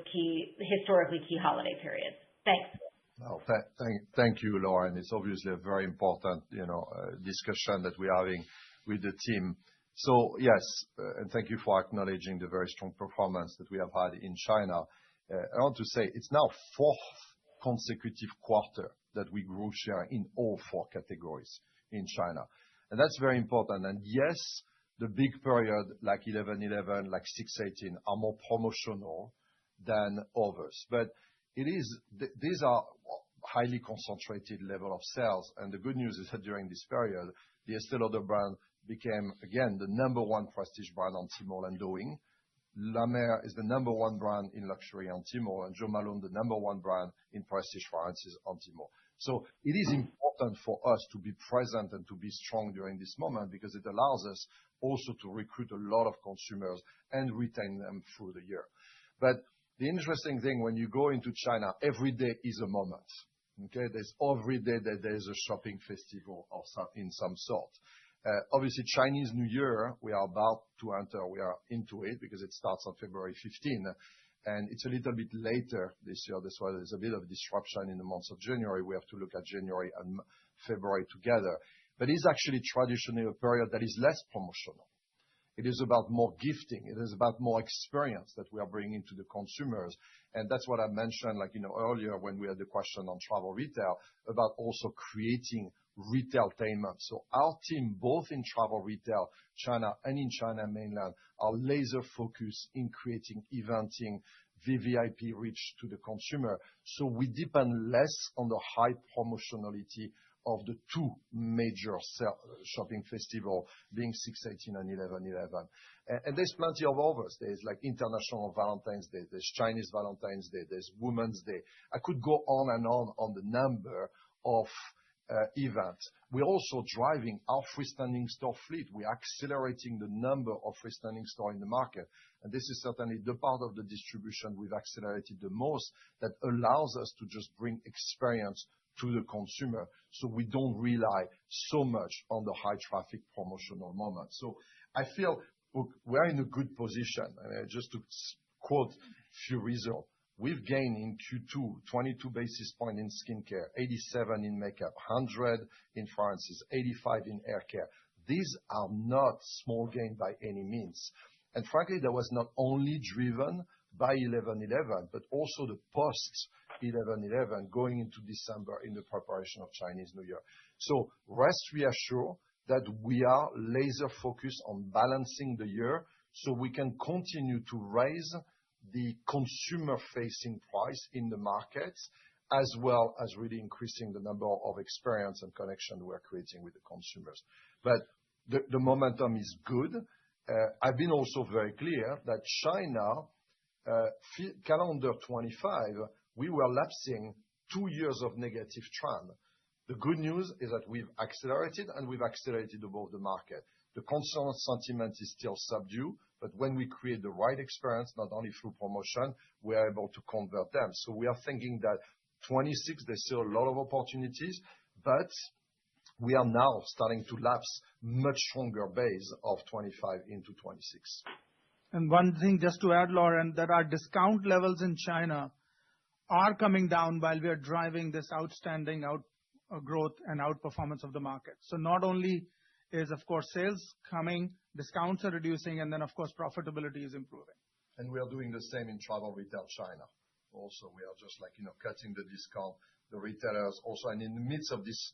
historically key holiday periods. Thanks. No, thank you, Lauren. It's obviously a very important, discussion that we're having with the team. So yes, and thank you for acknowledging the very strong performance that we have had in China. I want to say it's now fourth consecutive quarter that we grew share in all four categories in China. And that's very important. And yes, the big period like 11/11, like 6/18 are more promotional than others. But these are highly concentrated level of sales. And the good news is that during this period, the Este Lauder brand became, again, the number one prestige brand on Tmall and Douyin. La Mer is the number one brand in luxury on Tmall, and Jo Malone the number one brand in prestige fragrances on Tmall. So it is important for us to be present and to be strong during this moment because it allows us also to recruit a lot of consumers and retain them through the year. But the interesting thing, when you go into China, every day is a moment. Okay, there's every day that there's a shopping festival of in some sort. Obviously, Chinese New Year, we are about to enter. We are into it because it starts on February 15, and it's a little bit later this year. That's why there's a bit of disruption in the months of January. We have to look at January and February together. But it's actually traditionally a period that is less promotional. It is about more gifting. It is about more experience that we are bringing to the consumers. And that's what I mentioned, earlier when we had the question on travel retail about also creating retailtainment. So our team, both in travel retail, China and in China mainland, are laser focused in creating eventing, VVIP reach to the consumer. So we depend less on the high promotionality of the two major shopping festivals being 6/18 and 11/11. And there's plenty of others. There's like International Valentine's Day, there's Chinese Valentine's Day, there's Women's Day. I could go on the number of events. We're also driving our freestanding store fleet. We're accelerating the number of freestanding stores in the market. And this is certainly the part of the distribution we've accelerated the most that allows us to just bring experience to the consumer so we don't rely so much on the high traffic promotional moment. So I feel we're in a good position. Just to quote a few results, we've gained in Q2 22 basis points in skincare, 87 in makeup, 100 in fragrances, 85 in hair care. These are not small gains by any means. And frankly, that was not only driven by 11/11, but also the post 11/11 going into December in the preparation of Chinese New Year. So rest reassured that we are laser focused on balancing the year so we can continue to raise the consumer-facing price in the markets, as well as really increasing the number of experience and connection we're creating with the consumers. But the momentum is good. I've been also very clear that China, calendar 25, we were lapsing 2 years of negative trend. The good news is that we've accelerated and we've accelerated above the market. The consumer sentiment is still subdued, but when we create the right experience, not only through promotion, we are able to convert them. So we are thinking that 26, there's still a lot of opportunities, but we are now starting to lapse much stronger base of 25 into 26. And one thing just to add, Lauren, that our discount levels in China are coming down while we are driving this outstanding growth and outperformance of the market. So not only is, of course, sales coming, discounts are reducing, and then, of course, profitability is improving. And we are doing the same in travel retail China. Also, we are just cutting the discount, the retailers also. And in the midst of this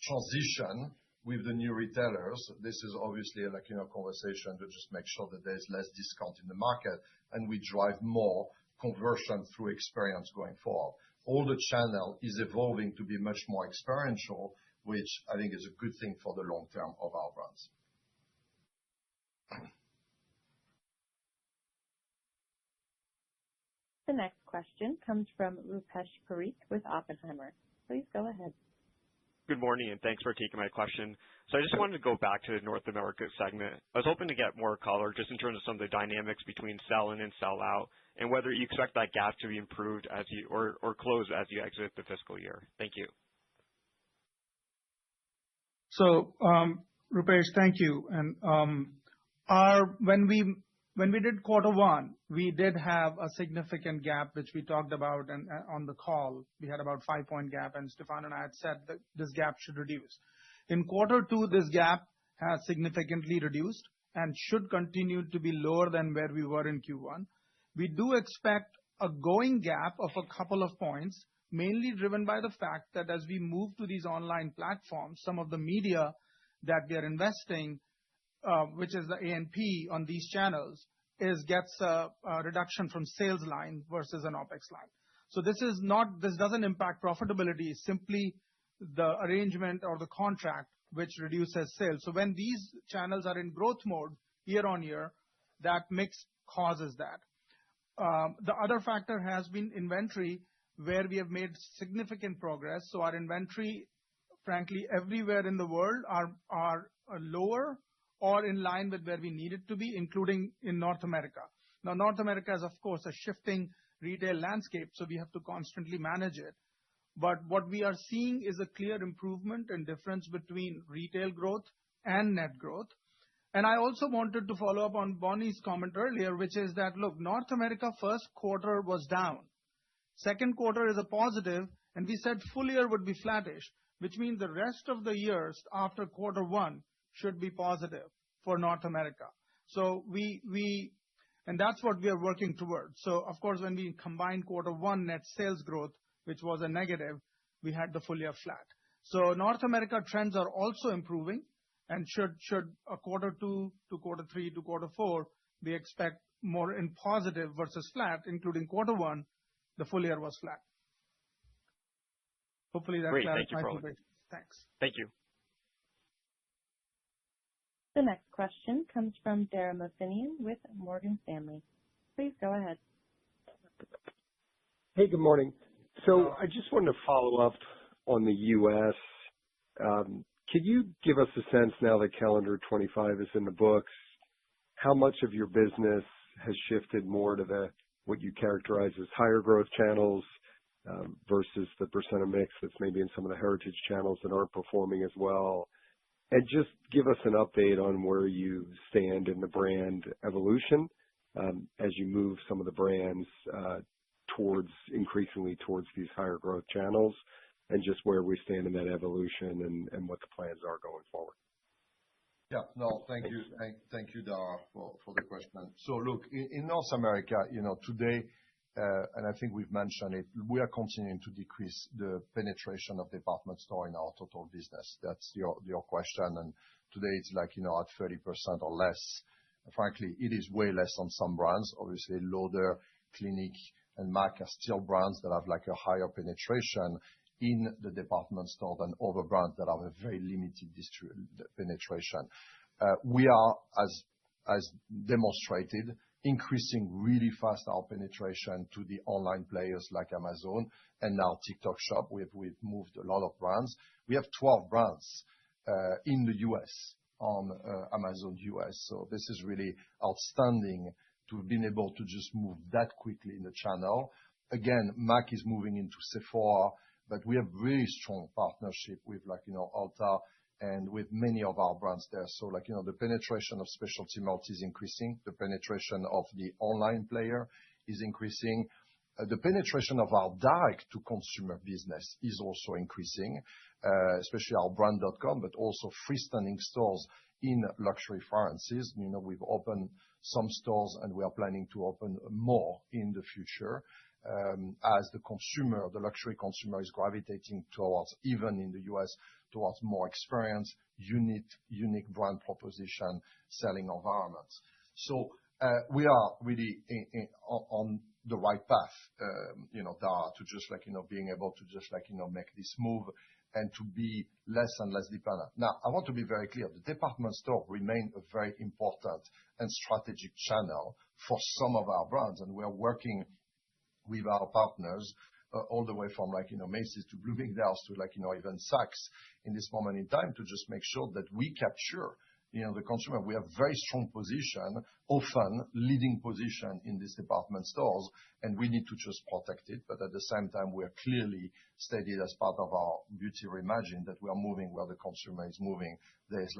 transition with the new retailers, this is obviously a conversation to just make sure that there's less discount in the market and we drive more conversion through experience going forward. All the channel is evolving to be much more experiential, which I think is a good thing for the long term of our brands. The next question comes from Rupesh Parikh with Oppenheimer. Please go ahead. Good morning, and thanks for taking my question. So I just wanted to go back to the North America segment. I was hoping to get more color just in terms of some of the dynamics between sell-in and sell-out, and whether you expect that gap to be improved as you or close as you exit the fiscal year. Thank you. So, Rupesh, thank you. And when we did quarter one, we did have a significant gap, which we talked about and on the call. We had about 5-point gap, and Stefan and I had said that this gap should reduce. In quarter two, this gap has significantly reduced and should continue to be lower than where we were in Q1. We do expect a going gap of a couple of points, mainly driven by the fact that as we move to these online platforms, some of the media that we are investing, which is the A&P on these channels, gets a reduction from sales line versus an OPEX line. So this doesn't impact profitability, it's simply the arrangement or the contract which reduces sales. So when these channels are in growth mode year on year, that mix causes that. The other factor has been inventory, where we have made significant progress. So our inventory, frankly, everywhere in the world are lower or in line with where we need it to be, including in North America. Now, North America is, of course, a shifting retail landscape, so we have to constantly manage it. But what we are seeing is a clear improvement and difference between retail growth and net growth. And I also wanted to follow up on Bonnie's comment earlier, which is that, look, North America first quarter was down. Second quarter is a positive, and we said full year would be flattish, which means the rest of the years after quarter one should be positive for North America. So and that's what we are working towards. So, of course, when we combine quarter one net sales growth, which was a negative, we had the full year flat. So North America trends are also improving, and should quarter two to quarter three to quarter four, we expect more in positive versus flat, including quarter one, the full year was flat. Hopefully that Great, clarifies. Thanks. Thank you. The next question comes from Dara Mohsenian with Morgan Stanley. Please go ahead. Hey, good morning. So I just wanted to follow up on the U.S. Could you give us a sense now that calendar 25 is in the books, how much of your business has shifted more to what you characterize as higher growth channels versus the percent of mix that's maybe in some of the heritage channels that aren't performing as well? And just give us an update on where you stand in the brand evolution as you move some of the brands increasingly towards these higher growth channels, and just where we stand in that evolution and what the plans are going forward. Yeah, no, thank you. Thank you, Dara, for the question. So look, in North America, today, and I think we've mentioned it, we are continuing to decrease the penetration of department store in our total business. That's your question. And today it's like, at 30% or less. Frankly, it is way less on some brands. Obviously, Lauder, Clinique, and MAC are still brands that have like a higher penetration in the department store than other brands that have a very limited penetration. We are, as demonstrated, increasing really fast our penetration to the online players like Amazon and now TikTok Shop. We've moved a lot of brands. We have 12 brands in the US on Amazon US. So this is really outstanding to have been able to just move that quickly in the channel. Again, MAC is moving into Sephora, but we have really strong partnership with Ulta and with many of our brands there. So the penetration of specialty multi is increasing. The penetration of the online player is increasing. The penetration of our direct-to-consumer business is also increasing, especially our brand.com, but also freestanding stores in luxury fragrances. We've opened some stores, and we are planning to open more in the future as the luxury consumer is gravitating towards, even in the US, towards more experience, unique brand proposition, selling environments. So we are really on the right path, Dara, to just being able to just make this move and to be less and less dependent. Now, I want to be very clear. The department store remains a very important and strategic channel for some of our brands, and we are working with our partners all the way from Macy's to Bloomingdale's to even Saks in this moment in time to just make sure that we capture the consumer. We have very strong position, often leading position in these department stores, and we need to just protect it. But at the same time, we are clearly stated as part of our Beauty Reimagined that we are moving where the consumer is moving. There is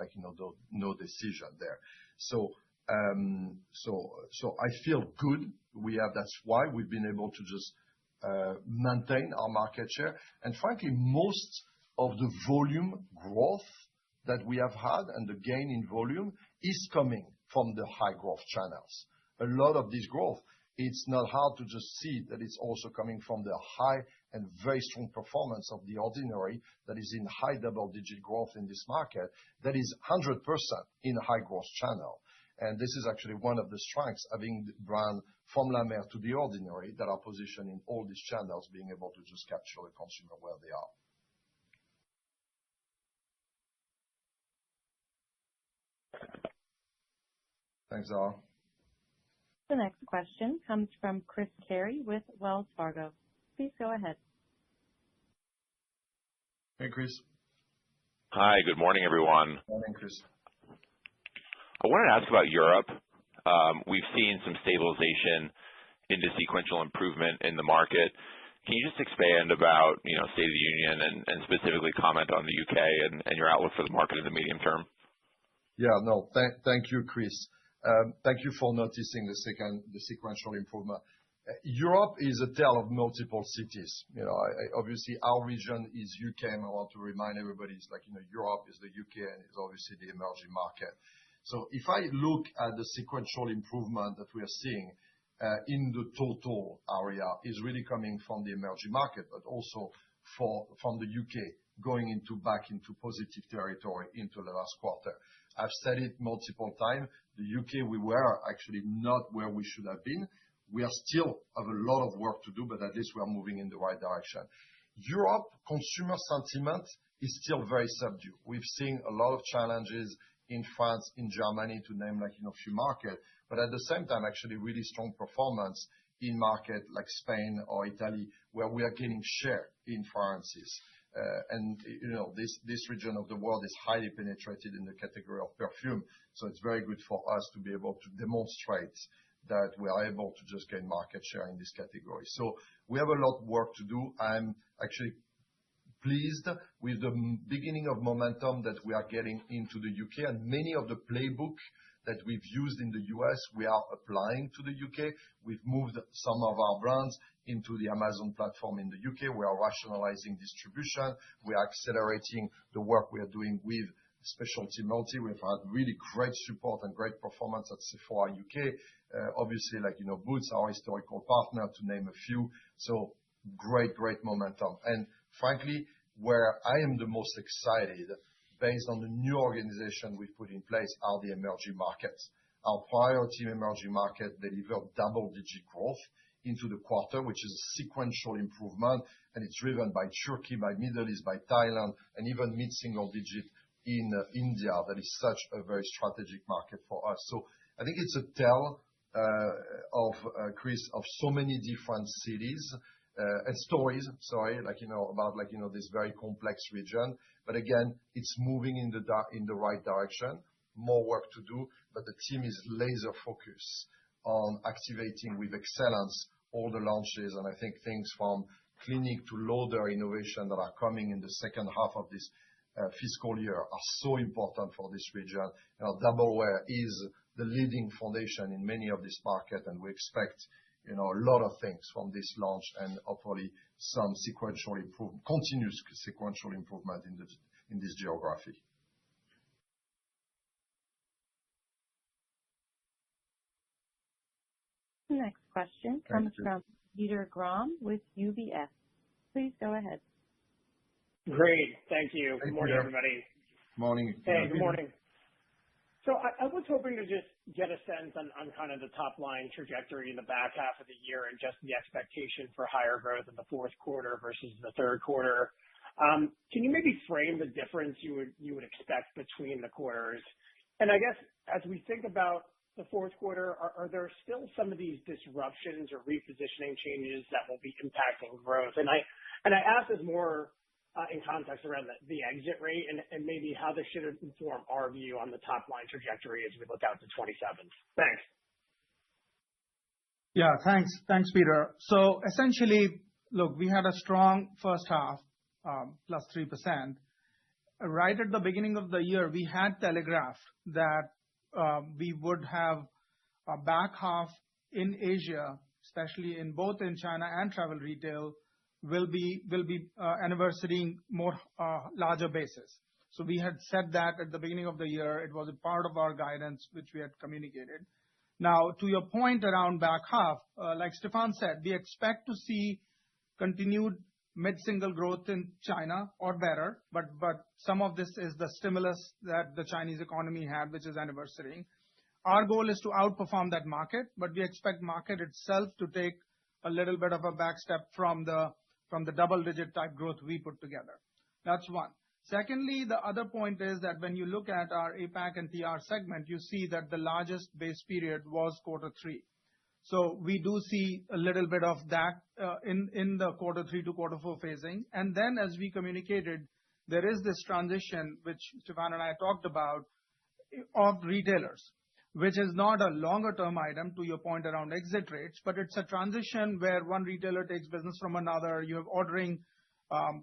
no decision there. So I feel good. That's why we've been able to just maintain our market share. And frankly, most of the volume growth that we have had and the gain in volume is coming from the high growth channels. A lot of this growth, it's not hard to just see that it's also coming from the high and very strong performance of The Ordinary that is in high double-digit growth in this market. That is 100% in a high growth channel. And this is actually one of the strengths, having the brand from La Mer to The Ordinary that are positioned in all these channels, being able to just capture the consumer where they are. Thanks, Dara. The next question comes from Chris Carey with Wells Fargo. Please go ahead. Hey, Chris. Hi, good morning, everyone. Morning, Chris. I wanted to ask about Europe. We've seen some stabilization into sequential improvement in the market. Can you just expand about, State of the Union and specifically comment on the UK and your outlook for the market in the medium term? Yeah, no, thank you, Chris. Thank you for noticing the sequential improvement. Europe is a tale of multiple cities. Obviously, our region is UK, and I want to remind everybody, Europe is the UK and is obviously the emerging market. So if I look at the sequential improvement that we are seeing in the total area is really coming from the emerging market, but also from the UK going back into positive territory into the last quarter. I've said it multiple times. The UK, we were actually not where we should have been. We are still have a lot of work to do, but at least we are moving in the right direction. Europe consumer sentiment is still very subdued. We've seen a lot of challenges in France, in Germany, to name a few markets, but at the same time, actually really strong performance in markets like Spain or Italy, where we are gaining share in fragrances. This region of the world is highly penetrated in the category of perfume, so it's very good for us to be able to demonstrate that we are able to just gain market share in this category. So we have a lot of work to do. I'm actually pleased with the beginning of momentum that we are getting into the UK, and many of the playbook that we've used in the US, we are applying to the UK. We've moved some of our brands into the Amazon platform in the UK. We are rationalizing distribution. We are accelerating the work we are doing with Specialty Multi. We've had really great support and great performance at Sephora UK. Obviously, Boots, our historical partner, to name a few. So great momentum. And frankly, where I am the most excited, based on the new organization we've put in place, are the emerging markets. Our priority emerging market delivered double-digit growth into the quarter, which is a sequential improvement, and it's driven by Turkey, by Middle East, by Thailand, and even mid-single digit in India. That is such a very strategic market for us. So I think it's a tale of Chris, of so many different cities and stories, about this very complex region. But again, it's moving in the right direction. More work to do, but the team is laser focused on activating with excellence all the launches. And I think things from Clinique to Lauder innovation that are coming in the second half of this fiscal year are so important for this region. Double Wear is the leading foundation in many of these markets, and we expect a lot of things from this launch, and hopefully some continuous sequential improvement in this geography. The next question comes from Peter Grom with UBS. Please go ahead. Great. Thank you. Good morning, everybody. Morning. Hey, good morning. So I was hoping to just get a sense on kind of the top line trajectory in the back half of the year and just the expectation for higher growth in the fourth quarter versus the third quarter. Can you maybe frame the difference you would expect between the quarters? And I guess as we think about the fourth quarter, are there still some of these disruptions or repositioning changes that will be impacting growth? And I ask this more in context around the exit rate and maybe how this should inform our view on the top line trajectory as we look out to 27. Thanks. Yeah, thanks, Peter. So essentially, look, we had a strong first half, plus 3%. Right at the beginning of the year, we had telegraphed that we would have a back half in Asia, especially in both in China and travel retail, will be anniversarying more larger basis. So we had said that at the beginning of the year. It was a part of our guidance, which we had communicated. Now, to your point around back half, like Stefan said, we expect to see continued mid-single growth in China or better, but some of this is the stimulus that the Chinese economy had, which is anniversarying. Our goal is to outperform that market, but we expect market itself to take a little bit of a back step from the double-digit type growth we put together. That's one. Secondly, the other point is that when you look at our APAC and TR segment, you see that the largest base period was quarter three. So we do see a little bit of that in the quarter three to quarter four phasing. And then, as we communicated, there is this transition, which Stefan and I talked about, of retailers, which is not a longer-term item, to your point around exit rates, but it's a transition where one retailer takes business from another. You have ordering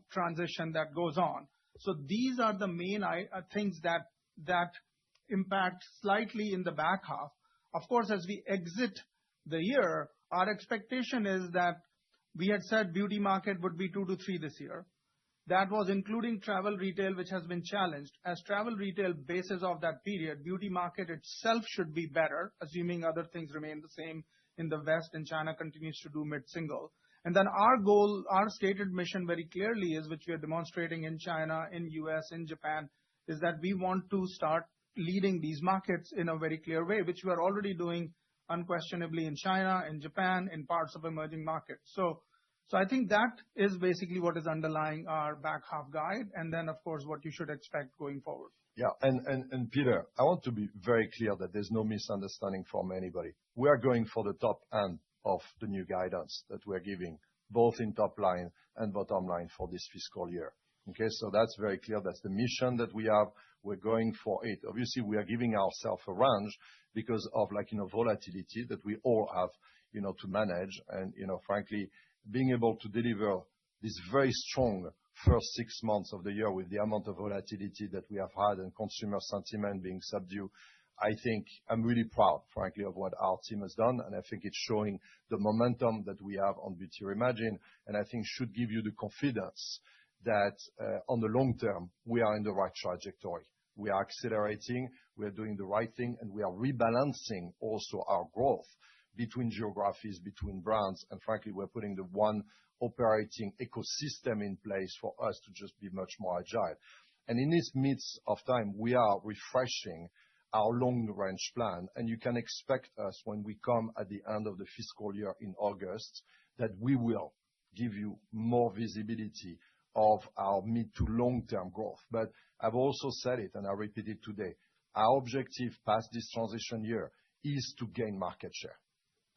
transition that goes on. So these are the main things that impact slightly in the back half. Of course, as we exit the year, our expectation is that we had said beauty market would be 2 to 3 this year. That was including travel retail, which has been challenged. As travel retail bases of that period, beauty market itself should be better, assuming other things remain the same in the West and China continues to do mid-single. And then our goal, our stated mission very clearly is, which we are demonstrating in China, in US, in Japan, is that we want to start leading these markets in a very clear way, which we are already doing unquestionably in China, in Japan, in parts of emerging markets. So I think that is basically what is underlying our back half guide, and then, of course, what you should expect going forward. Yeah. And Peter, I want to be very clear that there's no misunderstanding from anybody. We are going for the top end of the new guidance that we're giving, both in top line and bottom line for this fiscal year. Okay? So that's very clear. That's the mission that we have. We're going for it. Obviously, we are giving ourselves a range because of volatility that we all have to manage. And frankly, being able to deliver this very strong first 6 months of the year with the amount of volatility that we have had and consumer sentiment being subdued, I think I'm really proud, frankly, of what our team has done. And I think it's showing the momentum that we have on Beauty Reimagined, and I think should give you the confidence that on the long term, we are in the right trajectory. We are accelerating, we are doing the right thing, and we are rebalancing also our growth between geographies, between brands, and frankly, we're putting the one operating ecosystem in place for us to just be much more agile. And in this midst of time, we are refreshing our long-range plan, and you can expect us when we come at the end of the fiscal year in August, that we will give you more visibility of our mid to long-term growth. But I've also said it, and I repeat it today, our objective past this transition year is to gain market share.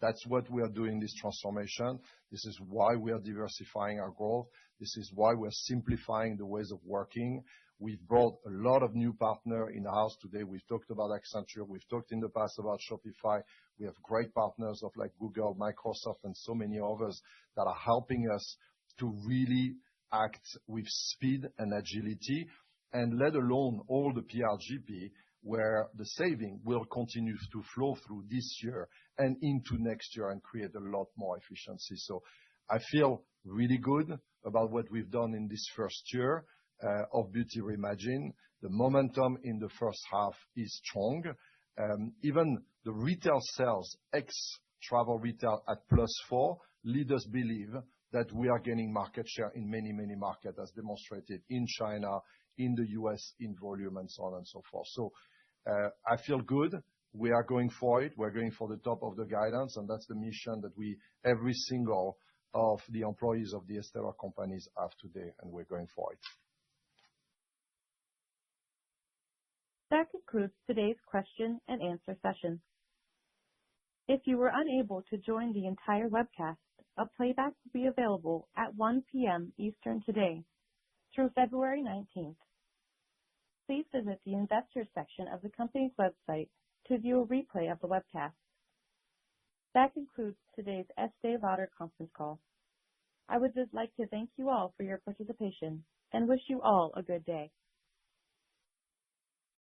That's what we are doing, this transformation. This is why we are diversifying our growth. This is why we're simplifying the ways of working. We've brought a lot of new partners in-house today. We've talked about Accenture. We've talked in the past about Shopify. We have great partners of Google, Microsoft, and so many others that are helping us to really act with speed and agility, and let alone all the PRGP, where the saving will continue to flow through this year and into next year and create a lot more efficiency. So I feel really good about what we've done in this first year of Beauty Reimagined. The momentum in the first half is strong. Even the retail sales, ex-travel retail at +4, lead us believe that we are gaining market share in many, many markets, as demonstrated in China, in the US, in volume, and so on and so forth. So I feel good. We are going for it. We're going for the top of the guidance, and that's the mission that every single of the employees of the Estée Lauder companies have today, and we're going for it. That concludes today's question and answer session. If you were unable to join the entire webcast, a playback will be available at 1 p.m. Eastern today through February 19th. Please visit the Investors section of the company's website to view a replay of the webcast. That concludes today's Estée Lauder conference call. I would just like to thank you all for your participation and wish you all a good day.